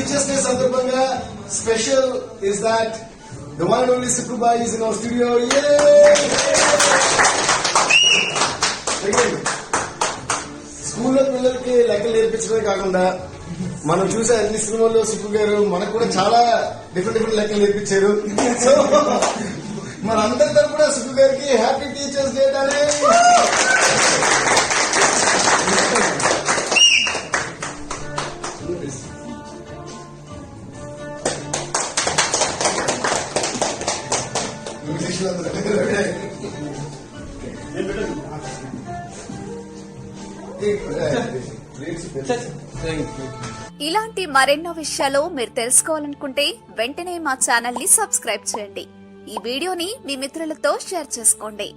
Teachers day సందర్భంగా special is that the one and only Sukubai is in our studio. స్కూల్లో పిల్లలకి లెక్కలు నేర్పించడమే కాకుండా మనం చూసే అన్ని సినిమాల్లో సుక్కు గారు మనకు కూడా చాలా డిఫరెంట్ లెక్కలు నేర్పించారు. సో మనందరి తరపున సుక్కు గారికి హ్యాపీ టీచర్స్ డే. ఇలాంటి మరెన్నో విషయాలు మీరు తెలుసుకోవాలనుకుంటే వెంటనే మా ఛానల్ ని సబ్స్క్రైబ్ చేయండి. ఈ వీడియోని మీ మిత్రులతో షేర్ చేసుకోండి.